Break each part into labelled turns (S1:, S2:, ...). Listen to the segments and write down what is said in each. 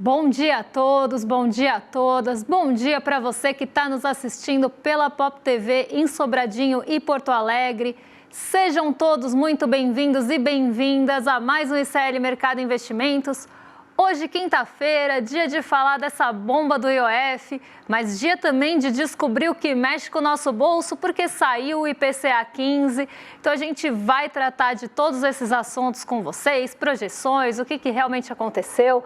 S1: Bom dia a todos, bom dia a todas, bom dia para você que está nos assistindo pela Pop TV em Sobradinho e Porto Alegre. Sejam todos muito bem-vindos e bem-vindas a mais um ICL Mercado Investimentos. Hoje, quinta-feira, dia de falar dessa bomba do IOF, mas dia também de descobrir o que mexe com o nosso bolso, porque saiu o IPCA 15. Então, a gente vai tratar de todos esses assuntos com vocês, projeções, o que realmente aconteceu,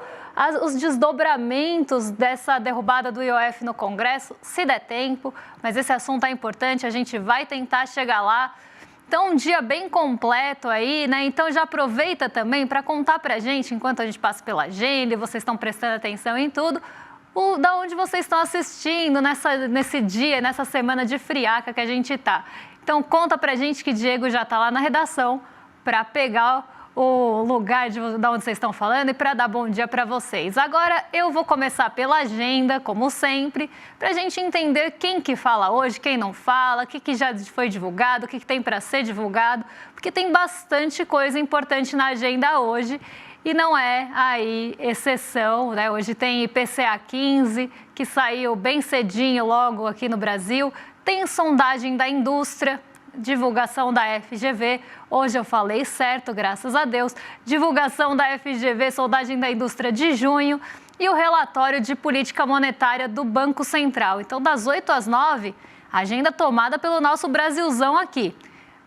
S1: os desdobramentos dessa derrubada do IOF no Congresso, se der tempo, mas esse assunto é importante, a gente vai tentar chegar lá. Então, um dia bem completo aí, né? Então, já aproveita também para contar para a gente, enquanto a gente passa pela agenda e vocês estão prestando atenção em tudo, da onde vocês estão assistindo nesse dia, nessa semana de friaca que a gente está. Então, conta para a gente que Diego já está lá na redação para pegar o lugar de onde vocês estão falando e para dar bom dia para vocês. Agora eu vou começar pela agenda, como sempre, para a gente entender quem que fala hoje, quem não fala, o que já foi divulgado, o que tem para ser divulgado, porque tem bastante coisa importante na agenda hoje e não é aí exceção, né? Hoje tem IPCA 15, que saiu bem cedinho logo aqui no Brasil, tem sondagem da indústria, divulgação da FGV, hoje eu falei certo, graças a Deus, divulgação da FGV, sondagem da indústria de junho e o relatório de política monetária do Banco Central. Então, das 8 às 9, agenda tomada pelo nosso Brasilzão aqui.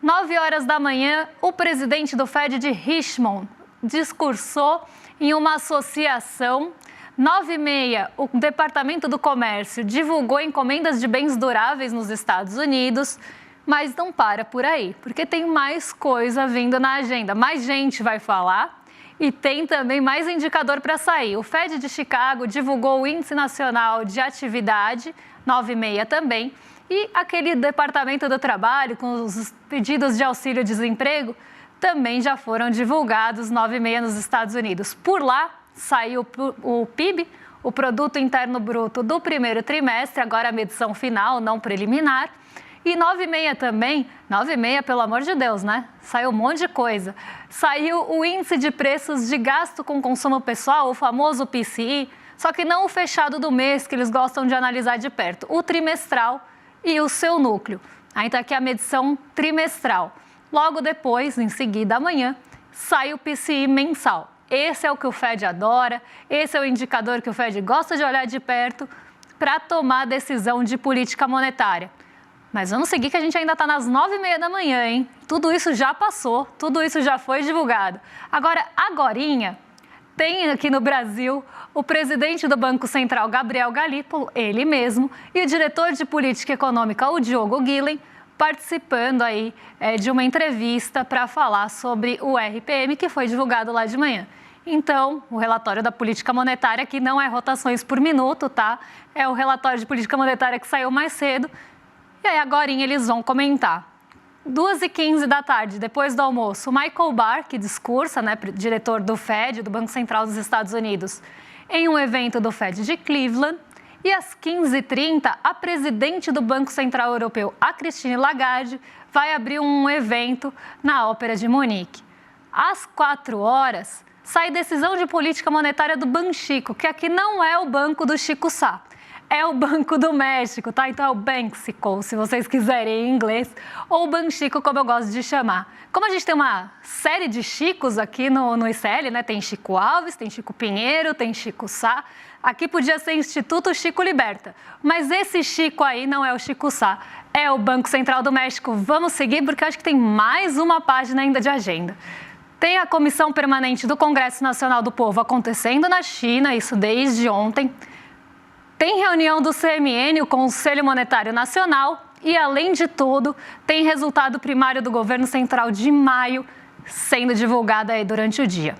S1: 9 horas da manhã, o presidente do Fed de Richmond discursou em uma associação. 9h30, o Departamento do Comércio divulgou encomendas de bens duráveis nos Estados Unidos. Mas não para por aí, porque tem mais coisa vindo na agenda. Mais gente vai falar e tem também mais indicador para sair. O Fed de Chicago divulgou o Índice Nacional de Atividade, 9h30 também. E aquele Departamento do Trabalho, com os pedidos de auxílio-desemprego, também já foram divulgados, 9h30 nos Estados Unidos. Por lá, saiu o PIB, o Produto Interno Bruto do primeiro trimestre, agora a medição final, não preliminar. E 9h30 também, 9h30, pelo amor de Deus, né? Saiu um monte de coisa. Saiu o índice de preços de gasto com consumo pessoal, o famoso PCI, só que não o fechado do mês, que eles gostam de analisar de perto, o trimestral e o seu núcleo. Aí está aqui a medição trimestral. Logo depois, em seguida, amanhã, sai o PCI mensal. Esse é o que o Fed adora, esse é o indicador que o Fed gosta de olhar de perto para tomar decisão de política monetária. Mas vamos seguir que a gente ainda está nas 9h30 da manhã, hein? Tudo isso já passou, tudo isso já foi divulgado. Agora, agorinha, tem aqui no Brasil o presidente do Banco Central, Gabriel Galípolo, ele mesmo, e o diretor de política econômica, o Diogo Guilhem, participando aí de uma entrevista para falar sobre o RPM, que foi divulgado lá de manhã. Então, o relatório da política monetária, que não é rotações por minuto, tá? É o relatório de política monetária que saiu mais cedo. E aí, agorinha, eles vão comentar. 2h15 da tarde, depois do almoço, Michael Barr, que discursa, né, diretor do Fed, do Banco Central dos Estados Unidos, em um evento do Fed de Cleveland. E às 15h30, a presidente do Banco Central Europeu, a Christine Lagarde, vai abrir um evento na Ópera de Munique. Às 4h, sai decisão de política monetária do Banxico, que aqui não é o banco do Chico Sá. É o Banco do México, tá? Então é o Banxico, se vocês quiserem em inglês, ou Banxico, como eu gosto de chamar. Como a gente tem uma série de Chicos aqui no ICL, né? Tem Chico Alves, tem Chico Pinheiro, tem Chico Sá. Aqui podia ser Instituto Chico Liberta, mas esse Chico aí não é o Chico Sá, é o Banco Central do México. Vamos seguir, porque eu acho que tem mais uma página ainda de agenda. Tem a Comissão Permanente do Congresso Nacional do Povo acontecendo na China, isso desde ontem. Tem reunião do CMN, o Conselho Monetário Nacional, e, além de tudo, tem resultado primário do governo central de maio sendo divulgado aí durante o dia.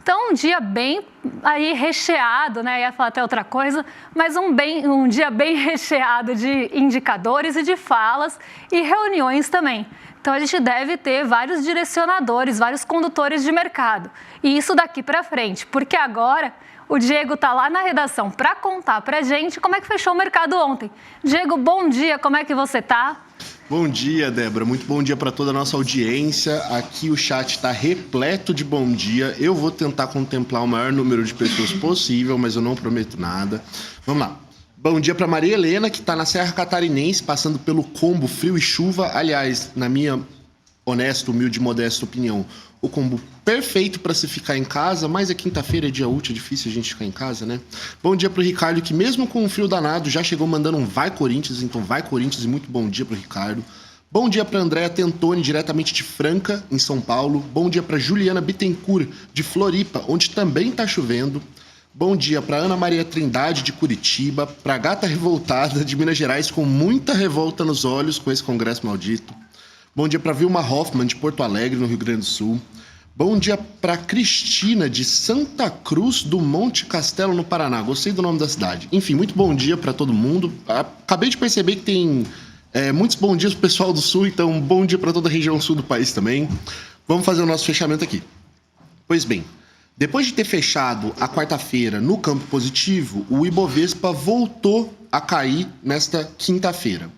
S1: Então, um dia bem aí recheado, né? Ia falar até outra coisa, mas um dia bem recheado de indicadores e de falas e reuniões também. Então, a gente deve ter vários direcionadores, vários condutores de mercado. E isso daqui para frente, porque agora o Diego está lá na redação para contar para a gente como é que fechou o mercado ontem. Diego, bom dia, como é que você está?
S2: Bom dia, Débora. Muito bom dia para toda a nossa audiência. Aqui o chat está repleto de bom dia. Eu vou tentar contemplar o maior número de pessoas possível, mas eu não prometo nada. Vamos lá. Bom dia para Maria Helena, que está na Serra Catarinense, passando pelo combo frio e chuva. Aliás, na minha honesta, humilde e modesta opinião, o combo perfeito para se ficar em casa, mas é quinta-feira, é dia útil, é difícil a gente ficar em casa, né? Bom dia pro Ricardo, que mesmo com um frio danado, já chegou mandando um vai Corinthians, então vai Corinthians e muito bom dia pro Ricardo. Bom dia pra Andréa Tentoni, diretamente de Franca, em São Paulo. Bom dia pra Juliana Bittencourt, de Floripa, onde também tá chovendo. Bom dia para Ana Maria Trindade, de Curitiba, pra Gata Revoltada, de Minas Gerais, com muita revolta nos olhos com esse congresso maldito. Bom dia para Vilma Hoffman, de Porto Alegre, no Rio Grande do Sul. Bom dia para Cristina, de Santa Cruz do Monte Castelo, no Paraná. Gostei do nome da cidade. Enfim, muito bom dia para todo mundo. Acabei de perceber que tem muitos bons dias pro pessoal do Sul, então bom dia para toda a região sul do país também. Vamos fazer o nosso fechamento aqui. Pois bem, depois de ter fechado a quarta-feira no campo positivo, o Ibovespa voltou a cair nesta quinta-feira.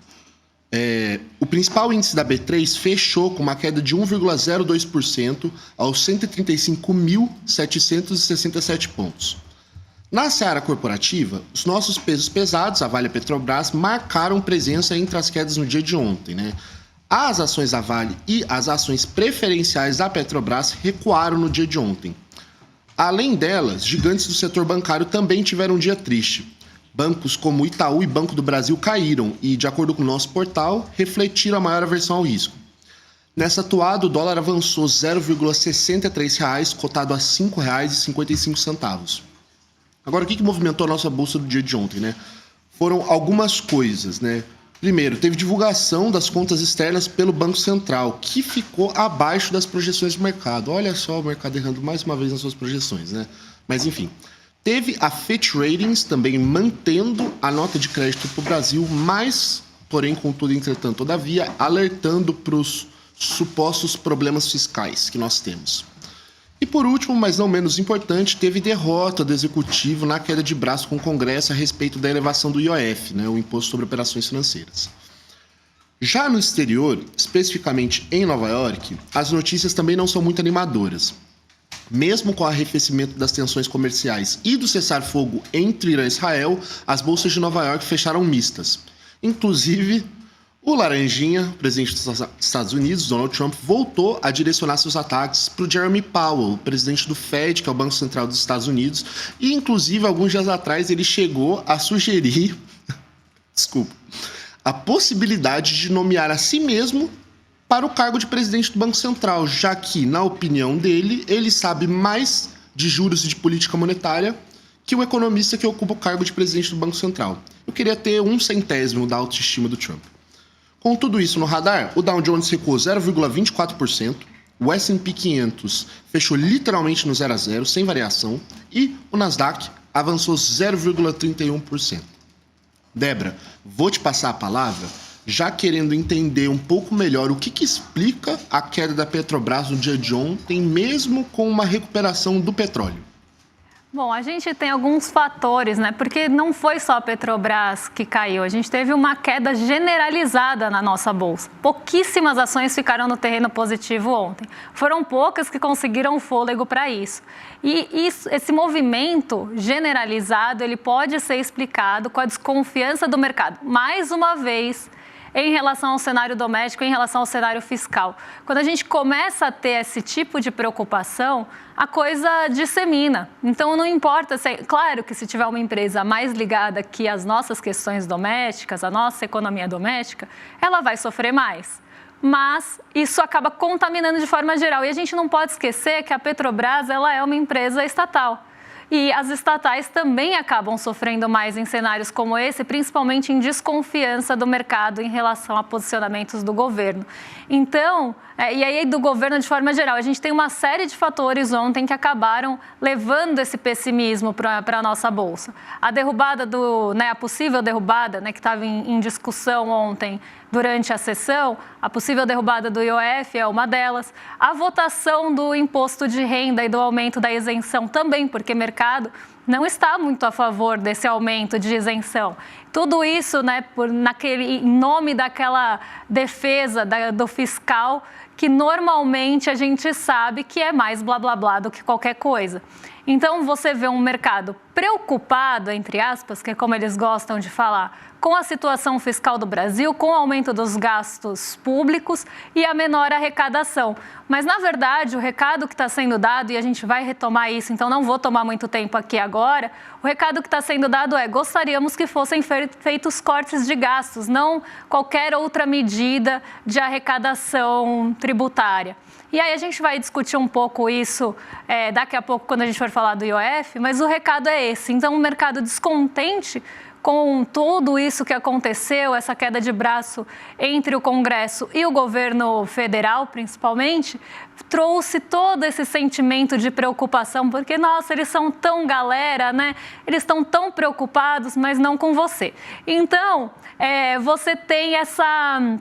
S2: O principal índice da B3 fechou com uma queda de 1,02% aos 135.767 pontos. Na seara corporativa, os nossos pesos pesados, a Vale e a Petrobras, marcaram presença entre as quedas no dia de ontem, né? As ações da Vale e as ações preferenciais da Petrobras recuaram no dia de ontem. Além delas, gigantes do setor bancário também tiveram um dia triste. Bancos como Itaú e Banco do Brasil caíram e, de acordo com o nosso portal, refletiram a maior aversão ao risco. Nessa toada, o dólar avançou R$ 0,63, cotado a R$ 5,55. Agora, o que movimentou a nossa bolsa do dia de ontem, né? Foram algumas coisas, né? Primeiro, teve divulgação das contas externas pelo Banco Central, que ficou abaixo das projeções do mercado. Olha só o mercado errando mais uma vez nas suas projeções, né? Mas, enfim. Teve a Fitch Ratings também mantendo a nota de crédito para o Brasil, mas, porém, contudo, entretanto, todavia, alertando para os supostos problemas fiscais que nós temos. E por último, mas não menos importante, teve derrota do Executivo na queda de braço com o Congresso a respeito da elevação do IOF, né, o Imposto sobre Operações Financeiras. Já no exterior, especificamente em Nova York, as notícias também não são muito animadoras. Mesmo com o arrefecimento das tensões comerciais e do cessar-fogo entre Irã e Israel, as bolsas de Nova York fecharam mistas. Inclusive, o Laranjinha, presidente dos Estados Unidos, Donald Trump, voltou a direcionar seus ataques para o Jeremy Powell, presidente do Fed, que é o Banco Central dos Estados Unidos, e inclusive alguns dias atrás ele chegou a sugerir a possibilidade de nomear a si mesmo para o cargo de presidente do Banco Central, já que, na opinião dele, ele sabe mais de juros e de política monetária que o economista que ocupa o cargo de presidente do Banco Central. Eu queria ter 1/100º da autoestima do Trump. Com tudo isso no radar, o Dow Jones recuou 0,24%, o S&P 500 fechou literalmente no 0 a 0, sem variação, e o Nasdaq avançou 0,31%. Débora, vou te passar a palavra, já querendo entender um pouco melhor o que explica a queda da Petrobras no dia de ontem, mesmo com uma recuperação do petróleo.
S1: Bom, a gente tem alguns fatores, né? Porque não foi só a Petrobras que caiu, a gente teve uma queda generalizada na nossa bolsa. Pouquíssimas ações ficaram no terreno positivo ontem. Foram poucas que conseguiram fôlego para isso. E esse movimento generalizado, ele pode ser explicado com a desconfiança do mercado. Mais uma vez, em relação ao cenário doméstico, em relação ao cenário fiscal. Quando a gente começa a ter esse tipo de preocupação, a coisa dissemina. Então, não importa, claro que se tiver uma empresa mais ligada aqui às nossas questões domésticas, à nossa economia doméstica, ela vai sofrer mais. Mas isso acaba contaminando de forma geral. E a gente não pode esquecer que a Petrobras ela é uma empresa estatal. E as estatais também acabam sofrendo mais em cenários como esse, principalmente em desconfiança do mercado em relação a posicionamentos do governo. Então, e aí do governo de forma geral, a gente tem uma série de fatores ontem que acabaram levando esse pessimismo para a nossa bolsa. A derrubada a possível derrubada, que estava em discussão ontem, durante a sessão, a possível derrubada do IOF é uma delas, a votação do imposto de renda e do aumento da isenção também, porque o mercado não está muito a favor desse aumento de isenção. Tudo isso, né, em nome daquela defesa do fiscal, que normalmente a gente sabe que é mais blá blá blá do que qualquer coisa. Então você vê um mercado preocupado, entre aspas, que é como eles gostam de falar, com a situação fiscal do Brasil, com o aumento dos gastos públicos e a menor arrecadação. Mas, na verdade, o recado que está sendo dado, e a gente vai retomar isso, então não vou tomar muito tempo aqui agora, o recado que está sendo dado é: gostaríamos que fossem feitos cortes de gastos, não qualquer outra medida de arrecadação tributária. E aí a gente vai discutir um pouco isso daqui a pouco, quando a gente for falar do IOF, mas o recado é esse. Então, o mercado descontente com tudo isso que aconteceu, essa queda de braço entre o Congresso e o governo federal, principalmente, trouxe todo esse sentimento de preocupação, porque, nossa, eles são tão galera, né? Eles estão tão preocupados, mas não com você. Então, você tem essa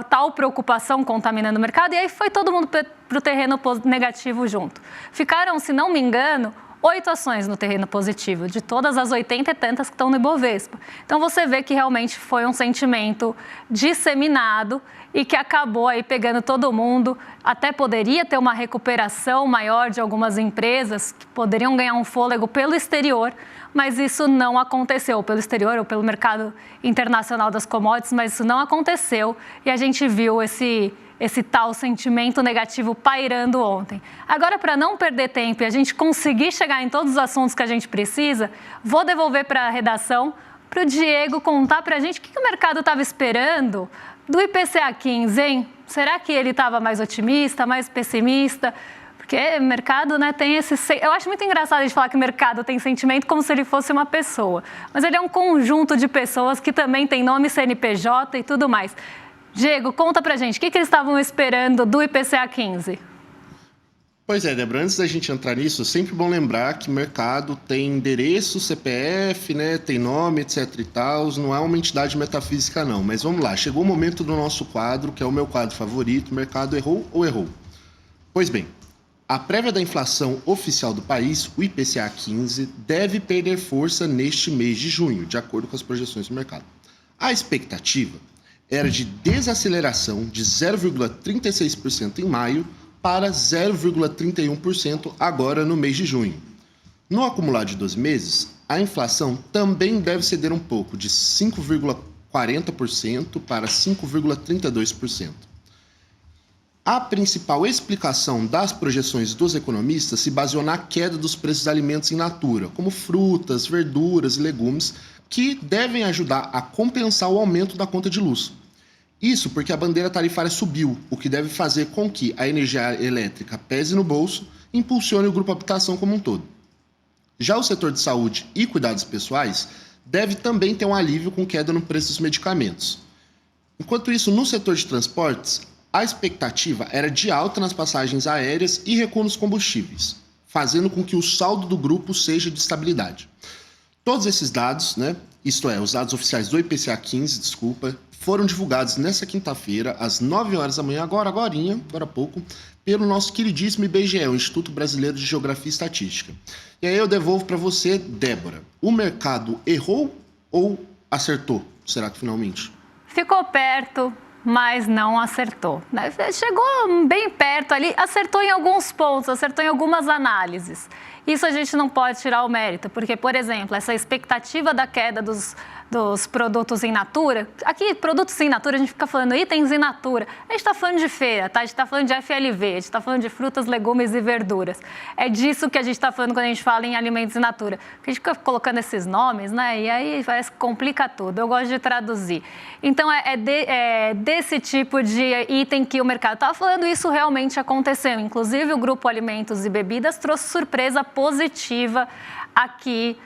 S1: tal preocupação contaminando o mercado, e aí foi todo mundo para o terreno negativo junto. Ficaram, se não me engano, 8 ações no terreno positivo, de todas as 80 e tantas que estão no Ibovespa. Então, você vê que realmente foi um sentimento disseminado e que acabou aí pegando todo mundo. Até poderia ter uma recuperação maior de algumas empresas que poderiam ganhar um fôlego pelo exterior, mas isso não aconteceu, pelo exterior ou pelo mercado internacional das commodities, mas isso não aconteceu e a gente viu esse tal sentimento negativo pairando ontem. Agora, para não perder tempo e a gente conseguir chegar em todos os assuntos que a gente precisa, vou devolver para a redação, para o Diego contar para a gente o que o mercado estava esperando do IPCA 15, hein? Será que ele estava mais otimista, mais pessimista? Porque o mercado, né, tem esse... Eu acho muito engraçado a gente falar que o mercado tem sentimento como se ele fosse uma pessoa. Mas ele é um conjunto de pessoas que também tem nome, CNPJ e tudo mais. Diego, conta pra gente, o que eles estavam esperando do IPCA 15?
S2: Pois é, Débora, antes da gente entrar nisso, é sempre bom lembrar que o mercado tem endereço, CPF, né, tem nome, etc e tal, não é uma entidade metafísica não, mas vamos lá, chegou o momento do nosso quadro, que é o meu quadro favorito, o mercado errou ou errou? Pois bem, a prévia da inflação oficial do país, o IPCA 15, deve perder força neste mês de junho, de acordo com as projeções do mercado. A expectativa era de desaceleração de 0,36% em maio para 0,31% agora no mês de junho. No acumulado de 12 meses, a inflação também deve ceder um pouco, de 5,40% para 5,32%. A principal explicação das projeções dos economistas se baseou na queda dos preços de alimentos in natura, como frutas, verduras e legumes, que devem ajudar a compensar o aumento da conta de luz. Isso porque a bandeira tarifária subiu, o que deve fazer com que a energia elétrica pese no bolso e impulsione o grupo habitação como um todo. Já o setor de saúde e cuidados pessoais deve também ter um alívio com queda no preço dos medicamentos. Enquanto isso, no setor de transportes, a expectativa era de alta nas passagens aéreas e recuo nos combustíveis, fazendo com que o saldo do grupo seja de estabilidade. Todos esses dados, né, isto é, os dados oficiais do IPCA 15, foram divulgados nesta quinta-feira, às 9 horas da manhã, agora há pouco, pelo nosso queridíssimo IBGE, o Instituto Brasileiro de Geografia e Estatística. E aí eu devolvo para você, Débora. O mercado errou ou acertou? Será que finalmente?
S1: Ficou perto, mas não acertou. Chegou bem perto ali, acertou em alguns pontos, acertou em algumas análises. Isso a gente não pode tirar o mérito, porque, por exemplo, essa expectativa da queda dos produtos in natura, aqui, produtos in natura, a gente fica falando itens in natura, a gente está falando de feira, tá? A gente está falando de FLV, a gente está falando de frutas, legumes e verduras. É disso que a gente está falando quando a gente fala em alimentos in natura. Porque a gente fica colocando esses nomes, né? E aí parece que complica tudo. Eu gosto de traduzir. Então, é desse tipo de item que o mercado estava falando, isso realmente aconteceu. Inclusive, o Grupo Alimentos e Bebidas trouxe surpresa positiva aqui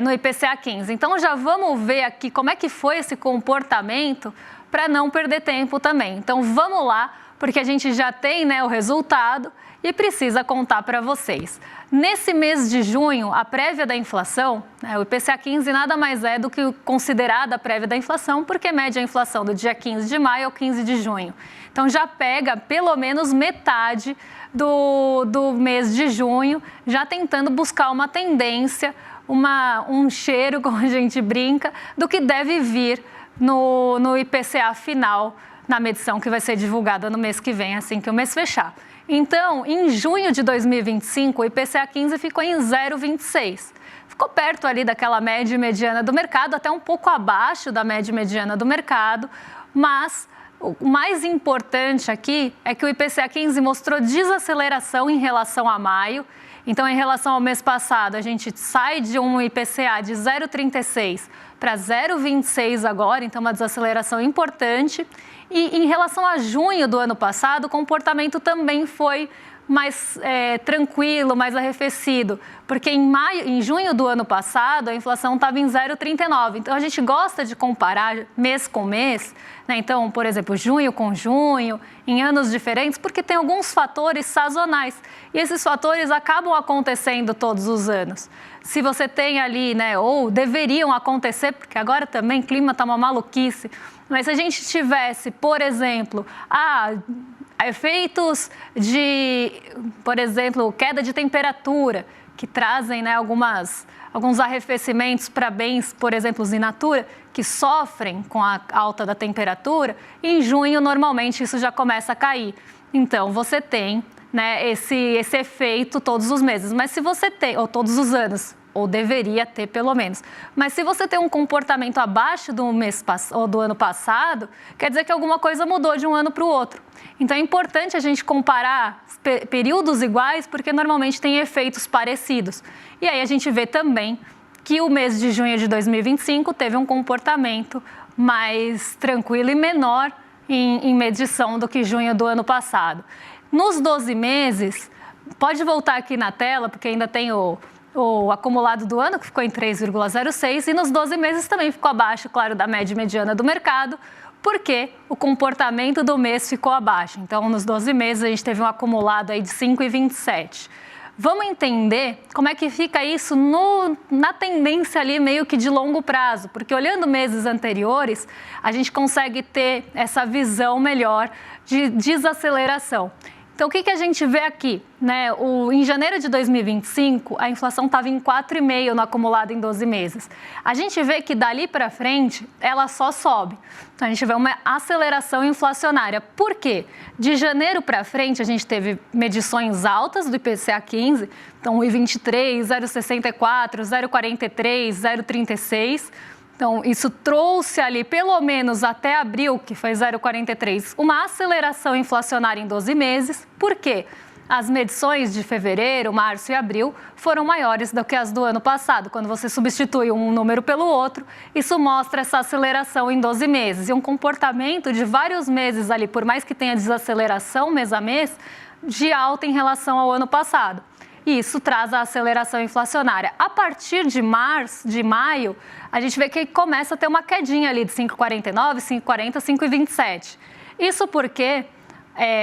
S1: no IPCA 15. Então, já vamos ver aqui como é que foi esse comportamento para não perder tempo também. Então, vamos lá porque a gente já tem, né, o resultado e precisa contar para vocês. Nesse mês de junho, a prévia da inflação, né, o IPCA 15 nada mais é do que considerada a prévia da inflação, porque mede a inflação do dia 15 de maio ao 15 de junho. Então já pega pelo menos metade do mês de junho, já tentando buscar uma tendência, um cheiro, como a gente brinca, do que deve vir no IPCA final, na medição que vai ser divulgada no mês que vem, assim que o mês fechar. Então, em junho de 2025, o IPCA 15 ficou em 0,26. Ficou perto ali daquela média mediana do mercado, até um pouco abaixo da média mediana do mercado, mas o mais importante aqui é que o IPCA 15 mostrou desaceleração em relação a maio. Então, em relação ao mês passado, a gente sai de um IPCA de 0,36 para 0,26 agora, então uma desaceleração importante. E em relação a junho do ano passado, o comportamento também foi mais tranquilo, mais arrefecido, porque em junho do ano passado a inflação estava em 0,39. Então a gente gosta de comparar mês com mês, né? Então, por exemplo, junho com junho, em anos diferentes, porque tem alguns fatores sazonais e esses fatores acabam acontecendo todos os anos. Se você tem ali, né, ou deveriam acontecer, porque agora também o clima está uma maluquice, mas se a gente tivesse, por exemplo, efeitos de, por exemplo, queda de temperatura, que trazem, né, alguns arrefecimentos para bens, por exemplo, os in natura, que sofrem com a alta da temperatura, em junho, normalmente, isso já começa a cair. Então, você tem, né, esse efeito todos os meses. Mas se você tem, ou todos os anos, ou deveria ter pelo menos. Mas se você tem um comportamento abaixo do mês ou do ano passado, quer dizer que alguma coisa mudou de um ano para o outro. Então é importante a gente comparar períodos iguais, porque normalmente tem efeitos parecidos. E aí a gente vê também que o mês de junho de 2025 teve um comportamento mais tranquilo e menor em medição do que junho do ano passado. Nos 12 meses, pode voltar aqui na tela, porque ainda tem o acumulado do ano, que ficou em 3,06, e nos 12 meses também ficou abaixo, claro, da média mediana do mercado, porque o comportamento do mês ficou abaixo. Então, nos 12 meses, a gente teve um acumulado aí de 5,27. Vamos entender como é que fica isso na tendência ali meio que de longo prazo, porque olhando meses anteriores, a gente consegue ter essa visão melhor de desaceleração. Então, o que a gente vê aqui? Né? Em janeiro de 2025, a inflação estava em 4,5% no acumulado em 12 meses. A gente vê que dali para frente, ela só sobe. Então, a gente vê uma aceleração inflacionária. Por quê? De janeiro para frente, a gente teve medições altas do IPCA 15, então 1,23, 0,64, 0,43, 0,36. Então, isso trouxe ali, pelo menos até abril, que foi 0,43, uma aceleração inflacionária em 12 meses. Por quê? As medições de fevereiro, março e abril foram maiores do que as do ano passado. Quando você substitui um número pelo outro, isso mostra essa aceleração em 12 meses. E um comportamento de vários meses ali, por mais que tenha desaceleração mês a mês, de alta em relação ao ano passado. E isso traz a aceleração inflacionária. A partir de maio, a gente vê que começa a ter uma quedinha ali de 5,49, 5,40, 5,27. Isso porque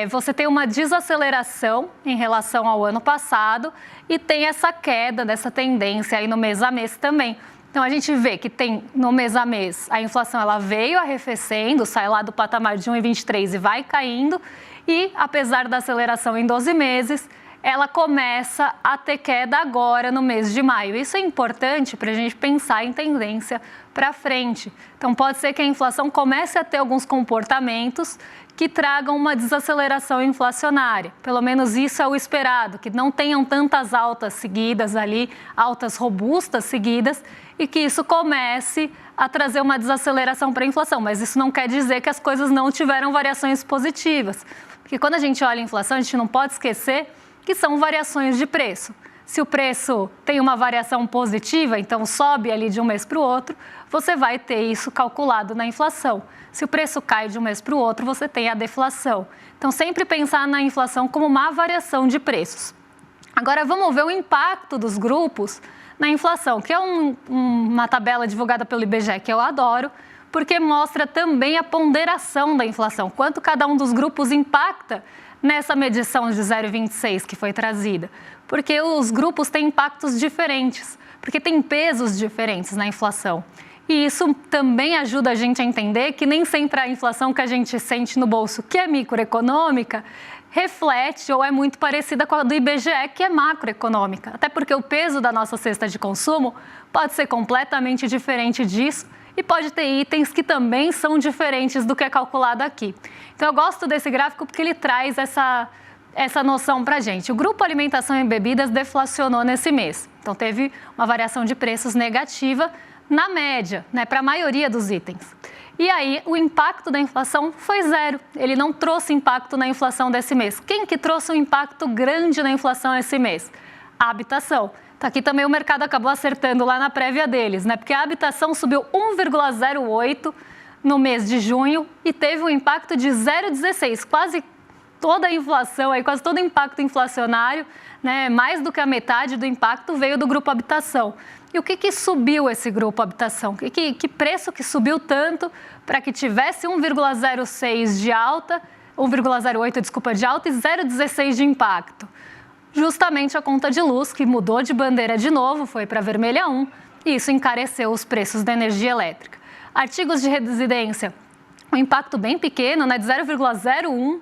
S1: você tem uma desaceleração em relação ao ano passado e tem essa queda dessa tendência aí no mês a mês também. Então, a gente vê que tem no mês a mês a inflação ela veio arrefecendo, sai lá do patamar de 1,23 e vai caindo. E, apesar da aceleração em 12 meses, ela começa a ter queda agora no mês de maio. Isso é importante para a gente pensar em tendência para frente. Então, pode ser que a inflação comece a ter alguns comportamentos que tragam uma desaceleração inflacionária. Pelo menos isso é o esperado, que não tenham tantas altas seguidas ali, altas robustas seguidas, e que isso comece a trazer uma desaceleração para a inflação. Mas isso não quer dizer que as coisas não tiveram variações positivas. Porque quando a gente olha a inflação, a gente não pode esquecer que são variações de preço. Se o preço tem uma variação positiva, então sobe ali de um mês para o outro, você vai ter isso calculado na inflação. Se o preço cai de um mês para o outro, você tem a deflação. Então, sempre pensar na inflação como uma variação de preços. Agora, vamos ver o impacto dos grupos na inflação, que é uma tabela divulgada pelo IBGE que eu adoro, porque mostra também a ponderação da inflação, quanto cada um dos grupos impacta nessa medição de 0,26 que foi trazida. Porque os grupos têm impactos diferentes, porque têm pesos diferentes na inflação. E isso também ajuda a gente a entender que nem sempre a inflação que a gente sente no bolso, que é microeconômica, reflete ou é muito parecida com a do IBGE, que é macroeconômica. Até porque o peso da nossa cesta de consumo pode ser completamente diferente disso e pode ter itens que também são diferentes do que é calculado aqui. Então, eu gosto desse gráfico porque ele traz essa noção para a gente. O grupo alimentação e bebidas deflacionou nesse mês. Então, teve uma variação de preços negativa na média, né, para a maioria dos itens. E aí, o impacto da inflação foi zero. Ele não trouxe impacto na inflação desse mês. Quem que trouxe um impacto grande na inflação esse mês? A habitação. Então, aqui também o mercado acabou acertando lá na prévia deles, né? Porque a habitação subiu 1,08 no mês de junho e teve um impacto de 0,16. Quase toda a inflação, quase todo o impacto inflacionário, né? Mais do que a metade do impacto veio do grupo habitação. E o que subiu esse grupo habitação? Que preço que subiu tanto para que tivesse 1,06 de alta, 1,08, desculpa, de alta e 0,16 de impacto? Justamente a conta de luz, que mudou de bandeira de novo, foi para vermelha 1, e isso encareceu os preços da energia elétrica. Artigos de residência, um impacto bem pequeno, né, de 0,01,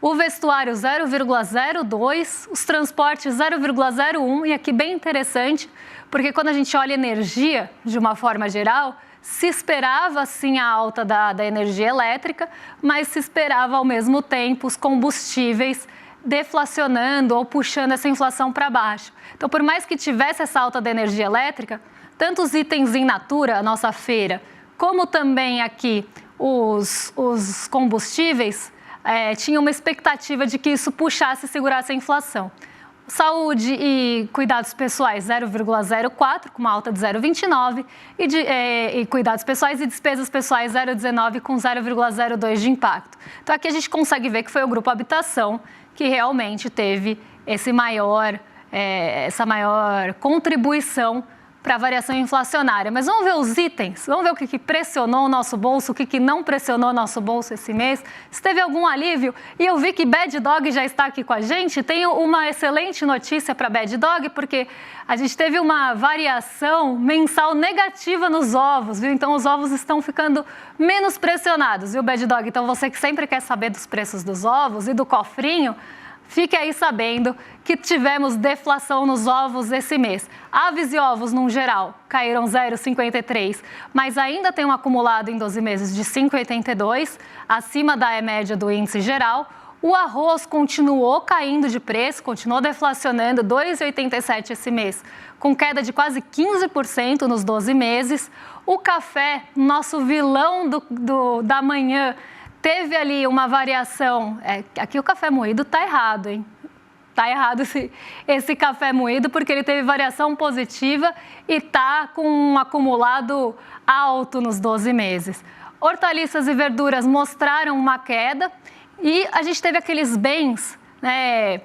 S1: o vestuário 0,02, os transportes 0,01, e aqui bem interessante, porque quando a gente olha energia de uma forma geral, se esperava sim a alta da energia elétrica, mas se esperava ao mesmo tempo os combustíveis deflacionando ou puxando essa inflação para baixo. Então, por mais que tivesse essa alta da energia elétrica, tanto os itens in natura, a nossa feira, como também aqui os combustíveis, tinha uma expectativa de que isso puxasse e segurasse a inflação. Saúde e cuidados pessoais 0,04, com uma alta de 0,29, e cuidados pessoais e despesas pessoais 0,19, com 0,02 de impacto. Então, aqui a gente consegue ver que foi o grupo habitação que realmente teve essa maior contribuição para a variação inflacionária. Mas vamos ver os itens, vamos ver o que pressionou o nosso bolso, o que não pressionou o nosso bolso esse mês, se teve algum alívio. E eu vi que Bad Dog já está aqui com a gente. Tenho uma excelente notícia para Bad Dog, porque a gente teve uma variação mensal negativa nos ovos, viu? Então, os ovos estão ficando menos pressionados, viu, Bad Dog? Então, você que sempre quer saber dos preços dos ovos e do cofrinho, fique aí sabendo que tivemos deflação nos ovos esse mês. Aves e ovos, no geral, caíram 0,53, mas ainda tem um acumulado em 12 meses de 5,82, acima da média do índice geral. O arroz continuou caindo de preço, continuou deflacionando 2,87 esse mês, com queda de quase 15% nos 12 meses. O café, nosso vilão da manhã, teve ali uma variação. Aqui o café moído está errado, hein? Está errado esse café moído, porque ele teve variação positiva e está com um acumulado alto nos 12 meses. Hortaliças e verduras mostraram uma queda e a gente teve aqueles bens, né?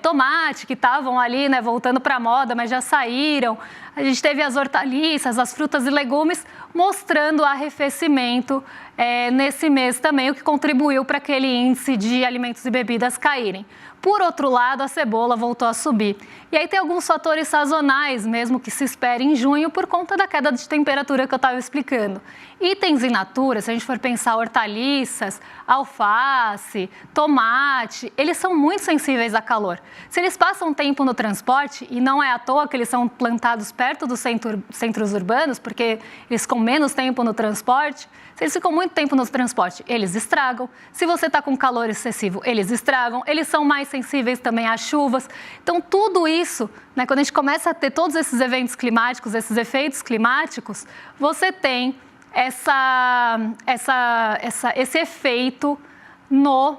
S1: Tomate, que estavam ali, né, voltando para a moda, mas já saíram. A gente teve as hortaliças, as frutas e legumes mostrando arrefecimento nesse mês também, o que contribuiu para aquele índice de alimentos e bebidas caírem. Por outro lado, a cebola voltou a subir. E aí tem alguns fatores sazonais mesmo que se espera em junho por conta da queda de temperatura que eu estava explicando. Itens in natura, se a gente for pensar hortaliças, alface, tomate, eles são muito sensíveis a calor. Se eles passam tempo no transporte, e não é à toa que eles são plantados perto dos centros urbanos, porque eles ficam menos tempo no transporte, se eles ficam muito tempo no transporte, eles estragam. Se você está com calor excessivo, eles estragam. Eles são mais sensíveis também às chuvas. Então, tudo isso, né, quando a gente começa a ter todos esses eventos climáticos, esses efeitos climáticos, você tem esse efeito no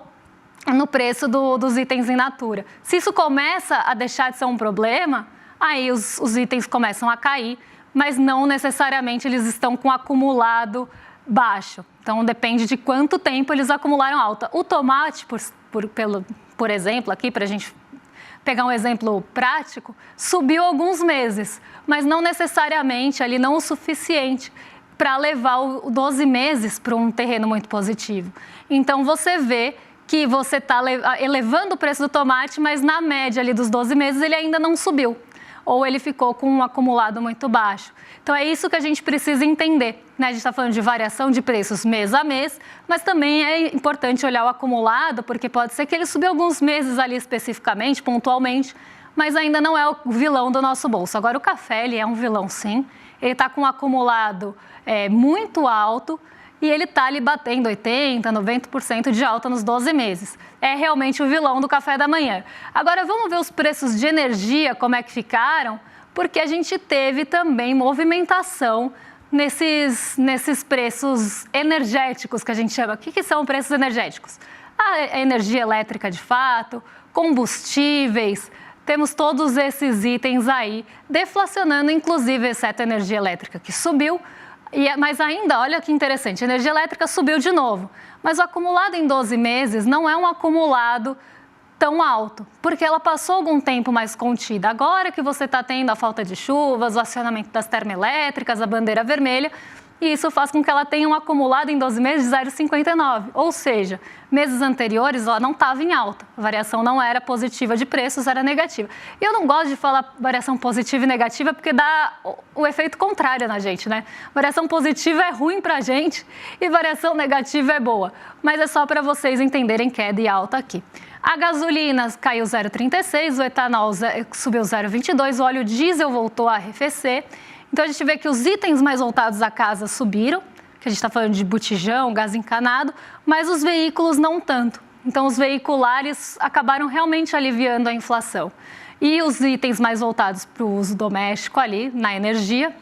S1: preço dos itens in natura. Se isso começa a deixar de ser um problema, aí os itens começam a cair, mas não necessariamente eles estão com acumulado baixo. Então, depende de quanto tempo eles acumularam alta. O tomate, por exemplo, aqui para a gente pegar um exemplo prático, subiu alguns meses, mas não necessariamente ali, não o suficiente para levar o 12 meses para um terreno muito positivo. Então, você vê que você está elevando o preço do tomate, mas na média ali dos 12 meses ele ainda não subiu, ou ele ficou com um acumulado muito baixo. Então, é isso que a gente precisa entender, né? A gente está falando de variação de preços mês a mês, mas também é importante olhar o acumulado, porque pode ser que ele subiu alguns meses ali especificamente, pontualmente, mas ainda não é o vilão do nosso bolso. Agora, o café, ele é um vilão, sim. Ele está com um acumulado muito alto e ele está ali batendo 80%, 90% de alta nos 12 meses. É realmente o vilão do café da manhã. Agora, vamos ver os preços de energia, como é que ficaram, porque a gente teve também movimentação nesses preços energéticos que a gente chama. O que são preços energéticos? A energia elétrica de fato, combustíveis, temos todos esses itens aí deflacionando, inclusive, exceto a energia elétrica, que subiu. Mas ainda, olha que interessante, a energia elétrica subiu de novo. Mas o acumulado em 12 meses não é um acumulado tão alto, porque ela passou algum tempo mais contida. Agora que você está tendo a falta de chuvas, o acionamento das termoelétricas, a bandeira vermelha, e isso faz com que ela tenha um acumulado em 12 meses de 0,59. Ou seja, meses anteriores ela não estava em alta. A variação não era positiva de preços, era negativa. E eu não gosto de falar variação positiva e negativa porque dá o efeito contrário na gente, né? Variação positiva é ruim para a gente e variação negativa é boa. Mas é só para vocês entenderem queda e alta aqui. A gasolina caiu 0,36, o etanol subiu 0,22, o óleo diesel voltou a arrefecer. Então, a gente vê que os itens mais voltados à casa subiram, que a gente está falando de botijão, gás encanado, mas os veículos não tanto. Então, os veiculares acabaram realmente aliviando a inflação. E os itens mais voltados para o uso doméstico ali, na energia,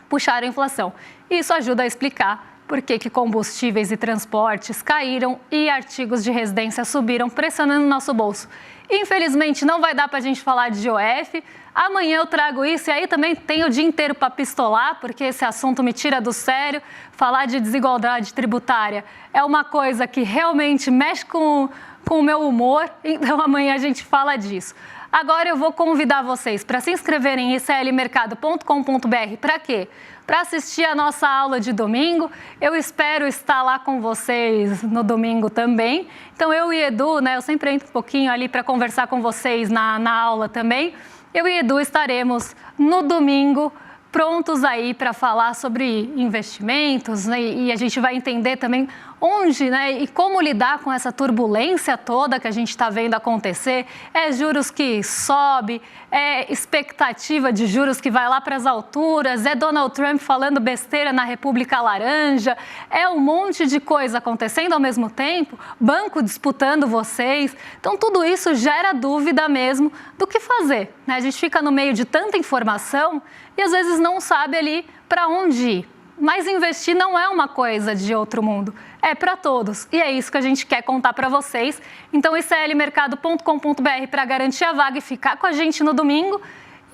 S1: puxaram a inflação. Isso ajuda a explicar por que combustíveis e transportes caíram e artigos de residência subiram, pressionando o nosso bolso. Infelizmente, não vai dar para a gente falar de IOF. Amanhã eu trago isso e aí também tem o dia inteiro para pistolar, porque esse assunto me tira do sério. Falar de desigualdade tributária é uma coisa que realmente mexe com o meu humor, então amanhã a gente fala disso. Agora eu vou convidar vocês para se inscreverem em iclmercado.com.br. Para quê? Para assistir a nossa aula de domingo. Eu espero estar lá com vocês no domingo também. Então eu e Edu, né, eu sempre entro um pouquinho ali para conversar com vocês na aula também. Eu e Edu estaremos no domingo prontos aí para falar sobre investimentos, né, e a gente vai entender também onde, né, e como lidar com essa turbulência toda que a gente está vendo acontecer. É juros que sobe, é expectativa de juros que vai lá para as alturas, é Donald Trump falando besteira na República Laranja, é um monte de coisa acontecendo ao mesmo tempo, banco disputando vocês. Então, tudo isso gera dúvida mesmo do que fazer, né? A gente fica no meio de tanta informação e às vezes não sabe ali para onde ir. Mas investir não é uma coisa de outro mundo, é para todos. E é isso que a gente quer contar para vocês. Então, iclmercado.com.br para garantir a vaga e ficar com a gente no domingo.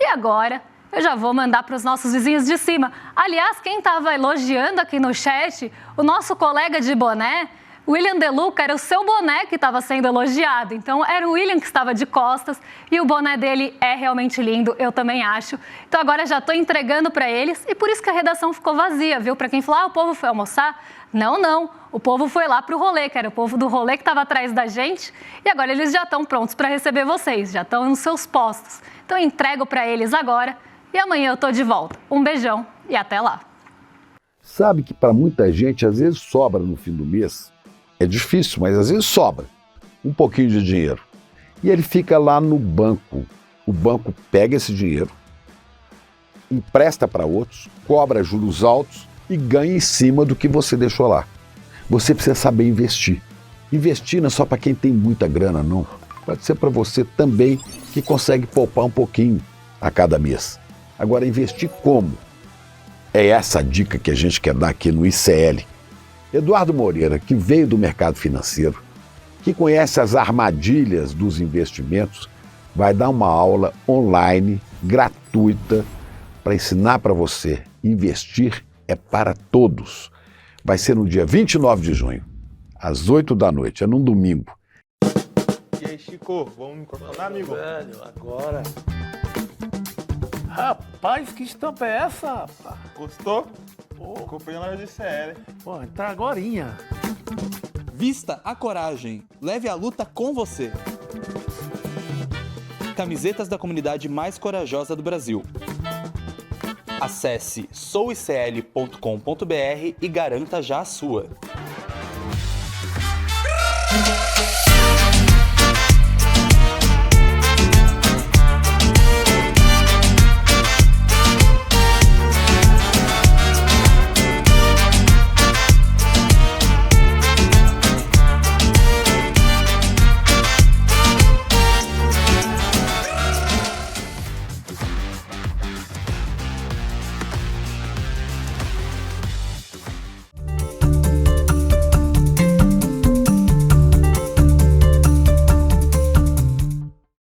S1: E agora, eu já vou mandar para os nossos vizinhos de cima. Aliás, quem estava elogiando aqui no chat, o nosso colega de boné, William De Luca, era o seu boné que estava sendo elogiado. Então, era o William que estava de costas e o boné dele é realmente lindo, eu também acho. Então, agora já estou entregando para eles e por isso que a redação ficou vazia, viu? Para quem falou, o povo foi almoçar. Não. O povo foi lá para o rolê, que era o povo do rolê que estava atrás da gente. E agora eles já estão prontos para receber vocês, já estão nos seus postos. Então, eu entrego para eles agora e amanhã eu estou de volta. Um beijão e até lá.
S3: Sabe que para muita gente, às vezes sobra no fim do mês. É difícil, mas às vezes sobra um pouquinho de dinheiro. E ele fica lá no banco. O banco pega esse dinheiro, empresta para outros, cobra juros altos e ganha em cima do que você deixou lá. Você precisa saber investir. Investir não é só para quem tem muita grana, não. Pode ser para você também que consegue poupar um pouquinho a cada mês. Agora, investir como? É essa a dica que a gente quer dar aqui no ICL. Eduardo Moreira, que veio do mercado financeiro, que conhece as armadilhas dos investimentos, vai dar uma aula online, gratuita, para ensinar para você. Investir é para todos. Vai ser no dia 29 de junho, às 8 da noite, é num domingo.
S4: E aí, Chico, vamos me incorporar, amigo?
S5: Velho, agora... Rapaz, que estampa é essa, rapaz?
S4: Gostou? Comprei na loja de CL.
S5: Pô, tá agorinha.
S6: Vista a coragem. Leve a luta com você. Camisetas da comunidade mais corajosa do Brasil. Acesse souicl.com.br e garanta já a sua.